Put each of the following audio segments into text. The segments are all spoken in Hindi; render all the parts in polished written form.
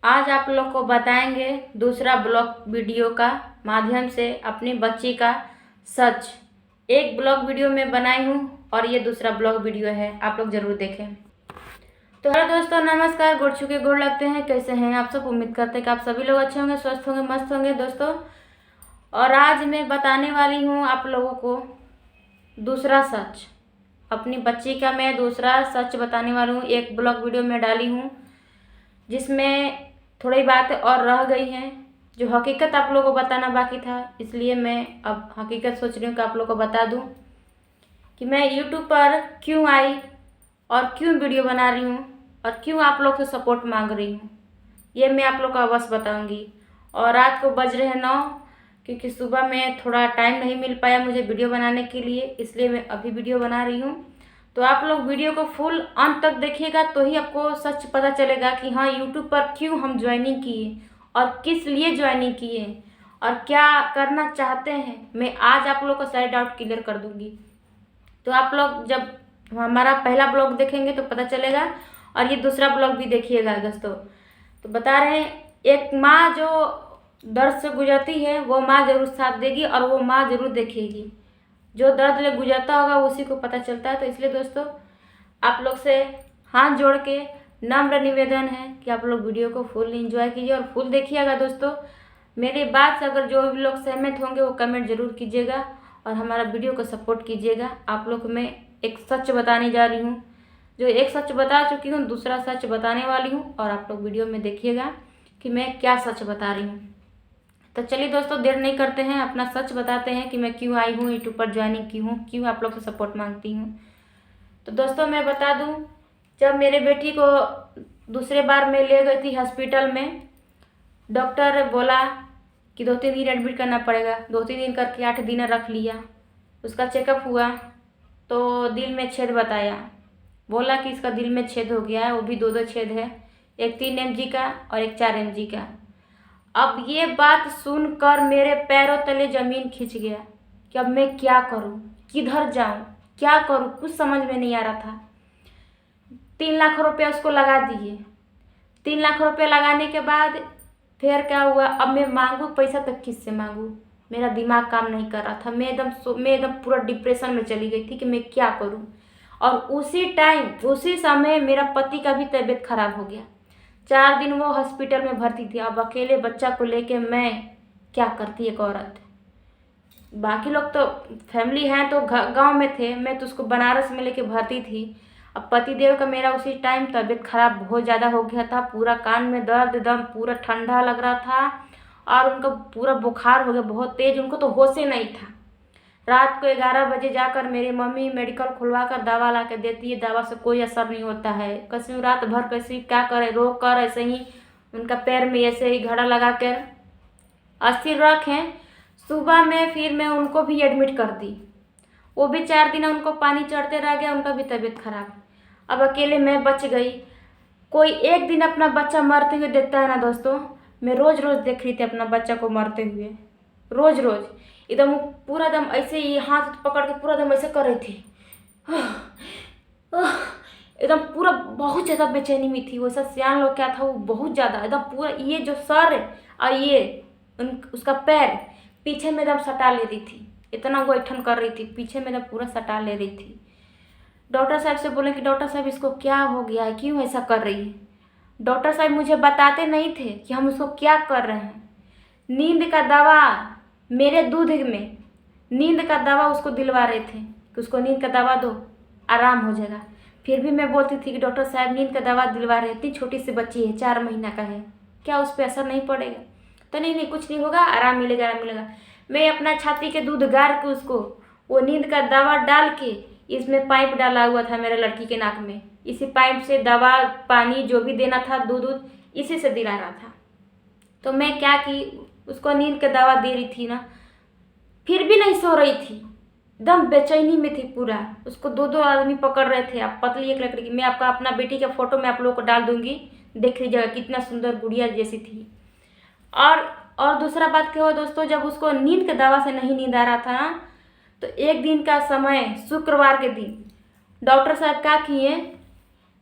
आज आप लोग को बताएंगे दूसरा ब्लॉग वीडियो का माध्यम से अपनी बच्ची का सच। एक ब्लॉग वीडियो में बनाई हूँ और ये दूसरा ब्लॉग वीडियो है, आप लोग ज़रूर देखें। तो हेलो दोस्तों, नमस्कार। गुड़ छुके गुड़ लगते हैं। कैसे हैं आप सब? उम्मीद करते हैं कि आप सभी लोग अच्छे होंगे, स्वस्थ होंगे, मस्त होंगे दोस्तों। और आज मैं बताने वाली हूँ आप लोगों को दूसरा सच। अपनी बच्ची का मैं दूसरा सच बताने वाली हूँ। एक ब्लॉग वीडियो में डाली हूँ जिसमें थोड़ी बातें और रह गई हैं, जो हकीकत आप लोगों को बताना बाकी था। इसलिए मैं अब हकीकत सोच रही हूँ कि आप लोगों को बता दूँ कि मैं यूट्यूब पर क्यों आई और क्यों वीडियो बना रही हूँ और क्यों आप लोग से सपोर्ट मांग रही हूँ। ये मैं आप लोग को अवश्य बताऊँगी। और रात को बज रहे हैं 9, क्योंकि सुबह में थोड़ा टाइम नहीं मिल पाया मुझे वीडियो बनाने के लिए, इसलिए मैं अभी वीडियो बना रही हूँ। तो आप लोग वीडियो को फुल अंत तक देखिएगा तो ही आपको सच पता चलेगा कि हाँ, यूट्यूब पर क्यों हम ज्वाइनिंग किए और किस लिए ज्वाइनिंग किए और क्या करना चाहते हैं। मैं आज आप लोग को सारे डाउट क्लियर कर दूंगी। तो आप लोग जब हमारा पहला ब्लॉग देखेंगे तो पता चलेगा, और ये दूसरा ब्लॉग भी देखिएगा दोस्तों। तो बता रहे हैं, एक माँ जो दर्द से गुजरती है वो माँ जरूर साथ देगी और वो माँ जरूर देखेगी। जो दर्द ले गुजरता होगा उसी को पता चलता है। तो इसलिए दोस्तों आप लोग से हाथ जोड़ के नम्र निवेदन है कि आप लोग वीडियो को फुल एंजॉय कीजिए और फुल देखिएगा दोस्तों। मेरी बात से अगर जो भी लोग सहमत होंगे वो कमेंट जरूर कीजिएगा और हमारा वीडियो को सपोर्ट कीजिएगा। आप लोग को मैं एक सच बताने जा रही हूँ, जो एक सच बता चुकी हूँ, दूसरा सच बताने वाली हूँ। और आप लोग वीडियो में देखिएगा कि मैं क्या सच बता रही हूँ। तो चलिए दोस्तों, देर नहीं करते हैं, अपना सच बताते हैं कि मैं क्यों आई हूँ, यूट्यूब पर ज्वाइनिंग की हूँ, क्यों आप लोग से सपोर्ट मांगती हूँ। तो दोस्तों मैं बता दूँ, जब मेरे बेटी को दूसरे बार मैं ले गई थी हॉस्पिटल में, डॉक्टर बोला कि 2-3 दिन एडमिट करना पड़ेगा। 2-3 दिन करके 8 दिन रख लिया। उसका चेकअप हुआ तो दिल में छेद बताया, बोला कि इसका दिल में छेद हो गया है, वो भी 2-2 छेद है, एक 3 mg का और एक 4 mg का। अब ये बात सुनकर मेरे पैरों तले जमीन खिंच गया कि अब मैं क्या करूं, किधर जाऊं, क्या करूं, कुछ समझ में नहीं आ रहा था। 3 लाख रुपये उसको लगा दिए। 3 लाख रुपये लगाने के बाद फिर क्या हुआ, अब मैं मांगू पैसा तो किससे मांगू। मेरा दिमाग काम नहीं कर रहा था। मैं एकदम पूरा डिप्रेशन में चली गई थी कि मैं क्या करूं। और उसी समय मेरा पति का भी तबीयत खराब हो गया। 4 दिन वो हॉस्पिटल में भर्ती थी। अब अकेले बच्चा को लेके मैं क्या करती एक औरत। बाकी लोग तो फैमिली हैं तो गांव में थे, मैं तो उसको बनारस में लेके भर्ती थी। अब पतिदेव का मेरा उसी टाइम तबीयत खराब बहुत ज़्यादा हो गया था। पूरा कान में दर्द, एकदम पूरा ठंडा लग रहा था और उनका पूरा बुखार हो गया बहुत तेज। उनको तो होश ही नहीं था। रात को 11 बजे जाकर मेरी मम्मी मेडिकल खुलवा कर दवा ला के देती है। दवा से कोई असर नहीं होता है। कैसे रात भर कैसे क्या करे, रो कर ऐसे ही उनका पैर में ऐसे ही घड़ा लगा कर अस्थिर रखें। सुबह में फिर मैं उनको भी एडमिट कर दी। वो भी 4 दिन उनको पानी चढ़ते रह गया, उनका भी तबीयत खराब। अब अकेले मैं बच गई। कोई एक दिन अपना बच्चा मरते हुए देखता है ना दोस्तों। मैं रोज़ रोज़ देख रही थी अपना बच्चा को मरते हुए, रोज़ रोज़। एकदम पूरा दम ऐसे ही हाथ पकड़ के पूरा दम ऐसे कर रही थी। एकदम पूरा बहुत ज़्यादा बेचैनी में थी। वैसा सियान लोग क्या था, वो बहुत ज़्यादा एकदम पूरा ये जो सर और ये उसका पैर पीछे में एकदम सटा ले रही थी। इतना वो ऐठन कर रही थी, पीछे में एकदम पूरा सटा ले रही थी। डॉक्टर साहब से बोले कि डॉक्टर साहब इसको क्या हो गया है, क्यों ऐसा कर रही है। डॉक्टर साहब मुझे बताते नहीं थे कि हम उसको क्या कर रहे हैं। नींद का दवा, मेरे दूध में नींद का दवा उसको दिलवा रहे थे कि उसको नींद का दवा दो, आराम हो जाएगा। फिर भी मैं बोलती थी कि डॉक्टर साहब नींद का दवा दिलवा रहे, इतनी छोटी सी बच्ची है, 4 महीना का है, क्या उस पर असर नहीं पड़ेगा। तो नहीं कुछ नहीं होगा, आराम मिलेगा, आराम मिलेगा। मैं अपना छाती के दूध गार के उसको वो नींद का दवा डाल के, इसमें पाइप डाला हुआ था मेरे लड़की के नाक में, इसी पाइप से दवा पानी जो भी देना था, दूध इसी से दिला रहा था। तो मैं क्या की, उसको नींद का दवा दे रही थी ना, फिर भी नहीं सो रही थी, एकदम बेचैनी में थी पूरा। उसको 2-2 आदमी पकड़ रहे थे। आप पतली एक लकड़ी की, मैं आपका अपना बेटी का फोटो मैं आप लोगों को डाल दूंगी, देख लीजिएगा कितना सुंदर गुड़िया जैसी थी। और दूसरा बात क्या हुआ दोस्तों, जब उसको नींद के दवा से नहीं नींद आ रहा था ना, तो एक दिन का समय, शुक्रवार के दिन डॉक्टर साहब क्या किए,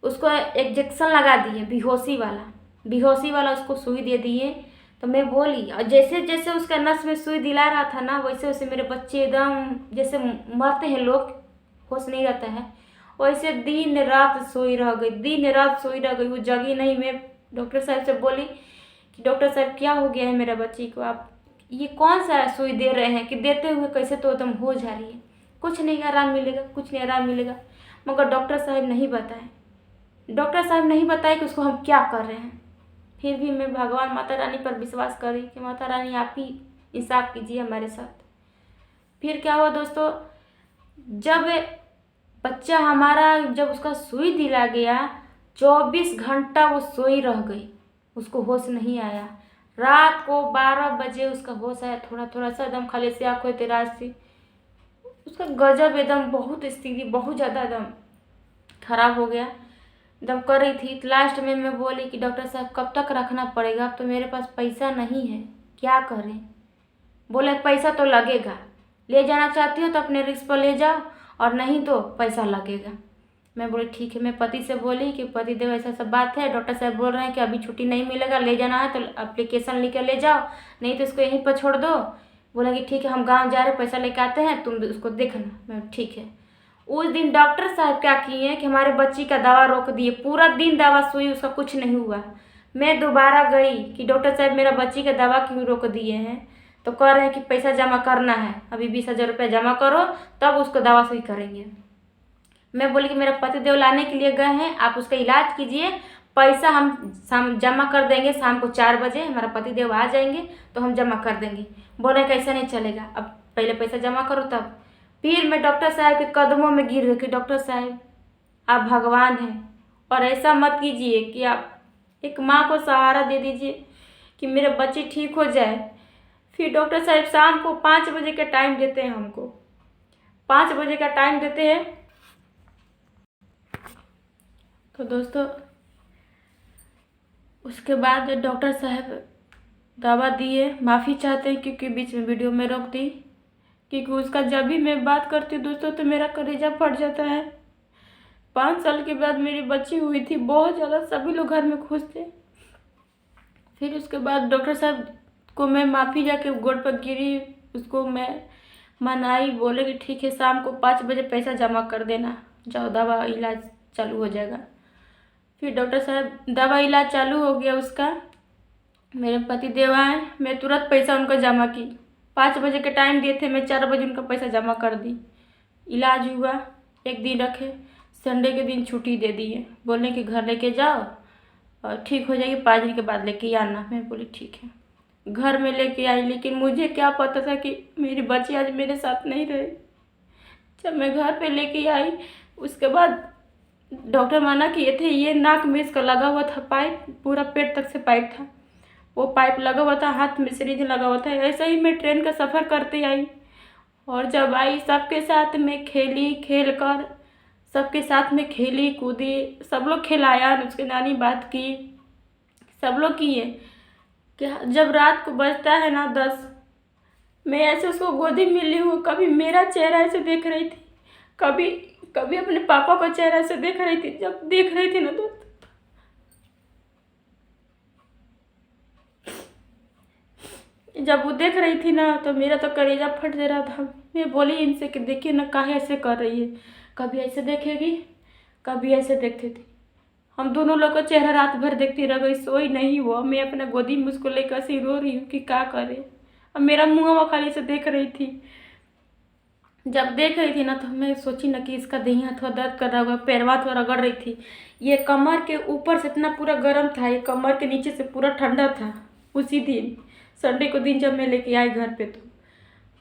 उसको इंजेक्शन लगा दिए बेहोशी वाला। बेहोशी वाला उसको सुई दे दिए। तो मैं बोली, और जैसे जैसे उसका नस में सुई दिला रहा था ना, वैसे वैसे मेरे बच्चे एकदम जैसे मरते हैं लोग, होश नहीं रहता है, वैसे दिन रात सोई रह गई, दिन रात सोई रह गई, वो जगी नहीं। मैं डॉक्टर साहब से बोली कि डॉक्टर साहब क्या हो गया है मेरा बच्ची को, आप ये कौन सा सुई दे रहे हैं कि देते हुए कैसे तो एकदम हो जा रही है, कुछ नहीं आराम मिलेगा, कुछ नहीं आराम मिलेगा। मगर डॉक्टर साहब नहीं बताए, डॉक्टर साहब नहीं बताए कि उसको हम क्या कर रहे हैं। फिर भी मैं भगवान माता रानी पर विश्वास करी कि माता रानी आप ही इंसाफ कीजिए हमारे साथ। फिर क्या हुआ दोस्तों, जब बच्चा हमारा, जब उसका सुई दिला गया, 24 घंटा वो सोई रह गई, उसको होश नहीं आया। रात को 12 बजे उसका होश आया, थोड़ा थोड़ा सा, एकदम खाली से आँख होते रात से। उसका गजब एकदम, बहुत स्थिति बहुत ज़्यादा एकदम खराब हो गया, एकदम कर रही थी। तो लास्ट में मैं बोली कि डॉक्टर साहब कब तक रखना पड़ेगा, अब तो मेरे पास पैसा नहीं है, क्या करें। बोले पैसा तो लगेगा, ले जाना चाहती हो तो अपने रिस्क पर ले जाओ, और नहीं तो पैसा लगेगा। मैं बोली ठीक है। मैं पति से बोली कि पति देव ऐसा सब बात है, डॉक्टर साहब बोल रहे हैं कि अभी छुट्टी नहीं मिलेगा, ले जाना है तो एप्लीकेशन लिख कर ले जाओ, नहीं तो इसको यहीं पर छोड़ दो। बोला कि ठीक है, हम गांव जा रहे, पैसा लेके आते हैं, तुम उसको देखना। मैं ठीक है। उस दिन डॉक्टर साहब क्या किए कि हमारे बच्ची का दवा रोक दिए, पूरा दिन दवा सुई, उसका कुछ नहीं हुआ। मैं दोबारा गई कि डॉक्टर साहब मेरा बच्ची का दवा क्यों रोक दिए हैं, तो कह रहे हैं कि पैसा जमा करना है, अभी 20,000 रुपये जमा करो तब उसको दवा सुई करेंगे। मैं बोली कि मेरा पति देव लाने के लिए गए हैं, आप उसका इलाज कीजिए, पैसा हम जमा कर देंगे, शाम को 4 बजे हमारा पति देव आ जाएंगे तो हम जमा कर देंगे। बोले कि ऐसा नहीं चलेगा, अब पहले पैसा जमा करो तब। फिर मैं डॉक्टर साहब के कदमों में गिर गई कि डॉक्टर साहब आप भगवान हैं, और ऐसा मत कीजिए कि आप एक माँ को सहारा दे दीजिए कि मेरे बच्चे ठीक हो जाए। फिर डॉक्टर साहब शाम को 5 बजे का टाइम देते हैं हमको, 5 बजे का टाइम देते हैं। तो दोस्तों उसके बाद डॉक्टर साहब दवा दिए, माफ़ी चाहते हैं क्योंकि बीच में वीडियो में रोक दी, क्योंकि उसका जब भी मैं बात करती हूँ दोस्तों तो मेरा कलेजा फट जाता है। 5 साल के बाद मेरी बच्ची हुई थी, बहुत ज़्यादा सभी लोग घर में खुश थे। फिर उसके बाद डॉक्टर साहब को मैं माफ़ी जाके गोड़ पर गिरी, उसको मैं मनाई, बोले कि ठीक है शाम को 5 बजे पैसा जमा कर देना, जाओ दवा इलाज चालू हो जाएगा। फिर डॉक्टर साहब दवा इलाज चालू हो गया उसका, मेरे पति देव आए, मैं तुरंत पैसा उनको जमा की। 5 बजे के टाइम दिए थे, मैं 4 बजे उनका पैसा जमा कर दी। इलाज हुआ, 1 दिन रखे, संडे के दिन छुट्टी दे दिए, बोलने कि घर लेके जाओ और ठीक हो जाएगी, 5 दिन के बाद लेके आना। मैं बोली ठीक है। घर में लेके आई, लेकिन मुझे क्या पता था कि मेरी बच्ची आज मेरे साथ नहीं रहे। जब मैं घर पे लेके आई उसके बाद डॉक्टर मना किए थे, ये नाक में इसका लगा हुआ था पाइप, पूरा पेट तक से पाइप था, वो पाइप लगा हुआ था, हाथ में सिरिंज लगा हुआ था। ऐसे ही मैं ट्रेन का सफ़र करते आई, और जब आई सबके साथ में खेली, खेल कर सबके साथ में खेली कूदी, सब लोग खिलाया, उसके नानी बात की, सब लोग किए। कि जब रात को बजता है ना 10, मैं ऐसे उसको गोदी में ली हूँ, कभी मेरा चेहरा ऐसे देख रही थी, कभी कभी अपने पापा का चेहरा ऐसे देख रही थी। जब देख रही थी ना तो जब वो देख रही थी ना तो मेरा तो कलेजा फट दे रहा था। मैं बोली इनसे कि देखिए ना काहे ऐसे कर रही है, कभी ऐसे देखेगी, कभी ऐसे देखती थी। हम दोनों लोग का चेहरा रात भर देखती रह गई, सोई नहीं वो। मैं अपने गोदी में उसको लेकर ऐसे रो रही हूँ कि क्या करे। अब मेरा मुँह खाली से देख रही थी। जब देख रही थी ना तो मैं सोची ना कि इसका देही हाथ दर्द कर रहा होगा, पैरवा थोड़ा रगड़ रही थी। ये कमर के ऊपर से इतना पूरा गर्म था, ये कमर के नीचे से पूरा ठंडा था। उसी दिन संडे को दिन जब मैं लेके आई घर पे तो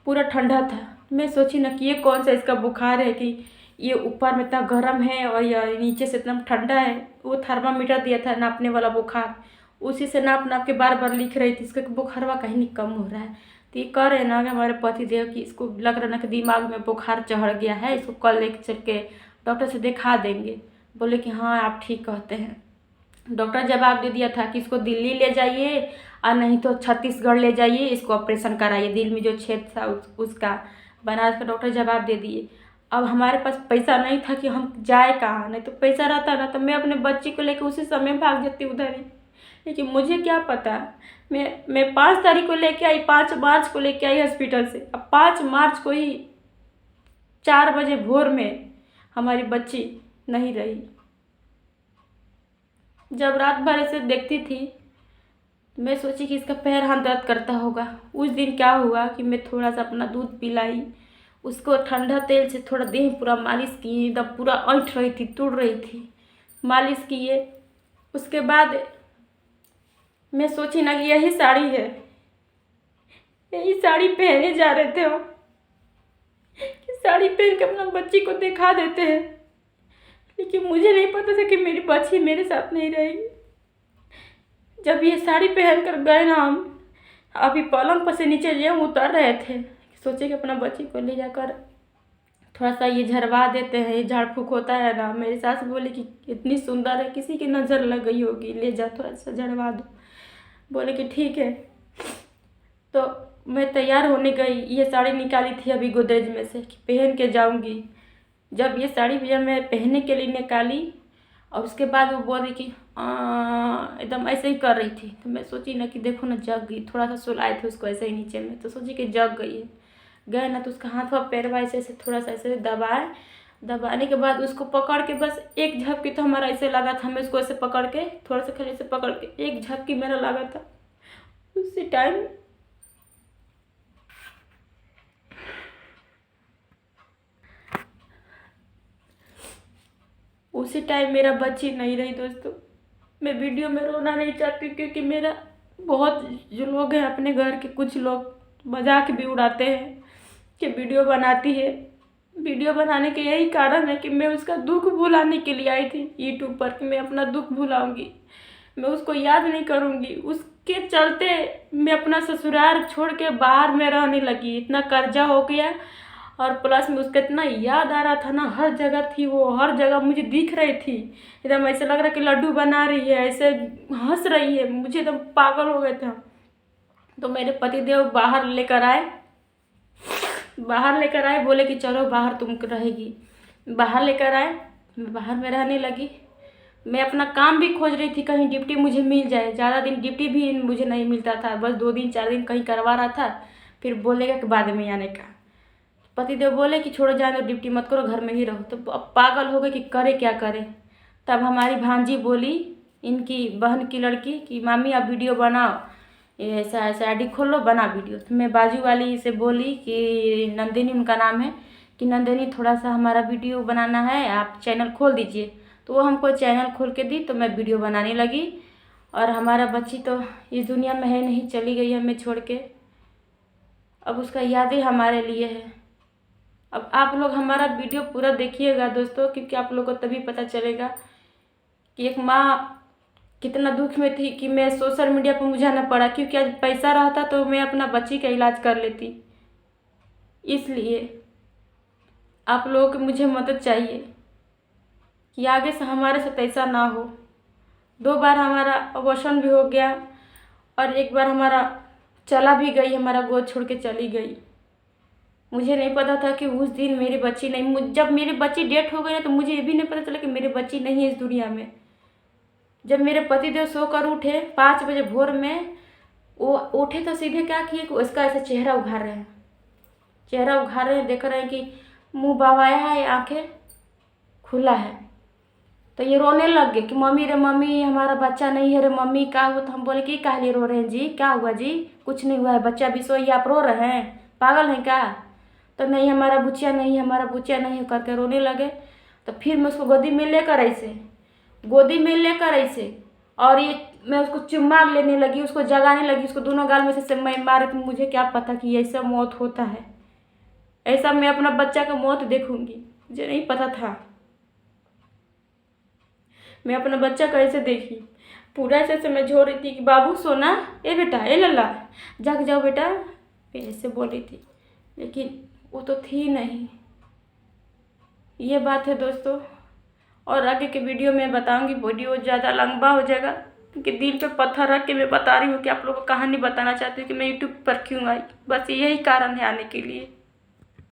पूरा ठंडा था। मैं सोची ना कि ये कौन सा इसका बुखार है कि ये ऊपर में इतना गर्म है और ये नीचे से इतना ठंडा है। वो थर्मामीटर दिया था नापने वाला बुखार, उसी से नाप नाप के बार बार लिख रही थी इसका बुखारवा कहीं नहीं कम हो रहा है। तो ये कह रहे ना कि हमारे पति देव की इसको लग रहा ना कि दिमाग में बुखार चढ़ गया है, इसको कल लेके चल के डॉक्टर से दिखा देंगे। बोले कि हाँ आप ठीक कहते हैं। डॉक्टर जवाब दे दिया था कि इसको दिल्ली ले जाइए और नहीं तो छत्तीसगढ़ ले जाइए, इसको ऑपरेशन कराइए, दिल में जो छेद था उसका। बनारस का डॉक्टर जवाब दे दिए। अब हमारे पास पैसा नहीं था कि हम जाए कहाँ, नहीं तो पैसा रहता ना तो मैं अपने बच्ची को लेकर उसी समय भाग जाती उधर ही। लेकिन मुझे क्या पता, मैं 5 तारीख को लेके आई, 5 मार्च को लेके आई हॉस्पिटल से। अब 5 मार्च को ही 4 बजे भोर में हमारी बच्ची नहीं रही। जब रात भर ऐसे देखती थी मैं सोची कि इसका पैर हाथ दर्द करता होगा। उस दिन क्या हुआ कि मैं थोड़ा सा अपना दूध पिलाई, उसको ठंडा तेल से थोड़ा देह पूरा मालिश किए, एकदम पूरा ऐंठ रही थी, तुड़ रही थी, मालिश किए। उसके बाद मैं सोची ना कि यही साड़ी है, यही साड़ी पहने जा रहे थे हम, कि साड़ी पहन के अपना बच्ची को दिखा देते हैं। लेकिन मुझे नहीं पता था कि मेरी बच्ची मेरे साथ नहीं रहेगी। जब ये साड़ी पहन कर गए ना, हम अभी पलंग पर से नीचे जो उतर रहे थे, सोचे कि अपना बच्ची को ले जाकर थोड़ा सा ये झड़वा देते हैं, ये झाड़ फूक होता है ना। मेरी सास बोली कि इतनी सुंदर है, किसी की नज़र लग गई होगी, ले जा थोड़ा सा झड़वा दो। बोले कि ठीक है। तो मैं तैयार होने गई, ये साड़ी निकाली थी अभी गोदरेज में से कि पहन के जाऊंगी। जब ये साड़ी भैया मैं पहनने के लिए निकाली और उसके बाद वो बोल रही कि एकदम ऐसे ही कर रही थी। तो मैं सोची ना कि देखो ना जग गई, थोड़ा सा सुलाए थे उसको ऐसे ही नीचे में, तो सोची कि जग गई है। गए ना तो उसका हाथ व पैर ऐसे ऐसे थोड़ा सा ऐसे दबाए, दबाने के बाद उसको पकड़ के बस एक झपकी, तो हमारा ऐसे लगा था, मैं उसको ऐसे पकड़ के थोड़ा सा खाली ऐसे पकड़ के एक झपकी मेरा लगा था। उसी टाइम मेरा बच्ची नहीं रही दोस्तों। मैं वीडियो में रोना नहीं चाहती क्योंकि मेरा बहुत जो लोग हैं अपने घर के, कुछ लोग मजाक भी उड़ाते हैं कि वीडियो बनाती है। वीडियो बनाने के यही कारण है कि मैं उसका दुख भुलाने के लिए आई थी यूट्यूब पर, कि मैं अपना दुख भुलाऊंगी, मैं उसको याद नहीं करूंगी। उसके चलते मैं अपना ससुराल छोड़ के बाहर में रहने लगी, इतना कर्जा हो गया। और प्लस में उसका इतना याद आ रहा था ना, हर जगह थी वो, हर जगह मुझे दिख रही थी, एकदम ऐसे लग रहा कि लड्डू बना रही है, ऐसे हंस रही है, मुझे एकदम पागल हो गए थे। तो मेरे पतिदेव बाहर लेकर आए, बोले कि चलो बाहर तुम रहेगी। बाहर लेकर आए, मैं बाहर में रहने लगी। मैं अपना काम भी खोज रही थी, कहीं ड्यूटी मुझे मिल जाए। ज़्यादा दिन ड्यूटी भी मुझे नहीं मिलता था, बस 2 दिन 4 दिन कहीं करवा रहा था, फिर बोलेगा कि बाद में आने का। पतिदेव बोले कि छोड़ो, जाने दो, ड्यूटी मत करो, घर में ही रहो। तो अब पागल हो गए कि करे क्या करे। तब हमारी भांजी बोली, इनकी बहन की लड़की, कि मामी आप वीडियो बनाओ, ऐसा ऐसा आईडी खोल लो, बना वीडियो। तो मैं बाजू वाली से बोली कि नंदिनी उनका नाम है, कि नंदिनी थोड़ा सा हमारा वीडियो बनाना है, आप चैनल खोल दीजिए। तो वो हमको चैनल खोल के दी, तो मैं वीडियो बनाने लगी। और हमारा बच्ची तो इस दुनिया में है नहीं, चली गई हमें छोड़ के। अब उसका यादें हमारे लिए है। अब आप लोग हमारा वीडियो पूरा देखिएगा दोस्तों, क्योंकि आप लोग को तभी पता चलेगा कि एक माँ कितना दुख में थी कि मैं सोशल मीडिया पर मुझे आना पड़ा, क्योंकि आज पैसा रहता तो मैं अपना बच्ची का इलाज कर लेती। इसलिए आप लोगों की मुझे मदद चाहिए कि आगे से हमारे साथ ऐसा ना हो। 2 बार हमारा अबॉर्शन भी हो गया और एक बार हमारा चला भी गई, हमारा गोद छोड़ के चली गई। मुझे नहीं पता था कि उस दिन मेरी बच्ची नहीं, जब मेरी बच्ची डेथ हो गई ना, तो मुझे ये भी नहीं पता चला कि मेरी बच्ची नहीं है इस दुनिया में। जब मेरे पतिदेव सोकर उठे 5 बजे भोर में, वो उठे तो सीधे क्या किए कि उसका ऐसा चेहरा उघार रहे हैं, देख रहे हैं कि मुंह बावाया है, आंखें खुला है। तो ये रोने लग गए कि मम्मी रे मम्मी, हमारा बच्चा नहीं है रे मम्मी, क्या हुआ। तो हम बोले कि काहे लिए रो रहे हैं जी, क्या हुआ जी, कुछ नहीं हुआ है, बच्चा भी सोई, आप रो रहे हैं, पागल हैं क्या। तो नहीं हमारा बुच्चिया नहीं है करके रोने लगे। तो फिर मैं उसको गोदी में लेकर ऐसे और ये मैं उसको चुम्मा लेने लगी, उसको जगाने लगी, उसको दोनों गाल में से मैं मारे। तो मुझे क्या पता कि ऐसा मौत होता है, ऐसा मैं अपना बच्चा का मौत देखूंगी, मुझे नहीं पता था। मैं अपना बच्चा कैसे देखी, पूरा ऐसे मैं झो रही थी कि बाबू सोना, ए बेटा, ए लल्ला, जग जाओ बेटा, ऐसे बोल रही थी। लेकिन वो तो थी नहीं। ये बात है दोस्तों। और आगे के वीडियो में बताऊंगी, वीडियो ज़्यादा लंबा हो जाएगा क्योंकि दिल पे पत्थर रख के मैं बता रही हूँ कि आप लोगों को कहानी बताना चाहती हूँ कि मैं यूट्यूब पर क्यों आई। बस यही कारण है आने के लिए।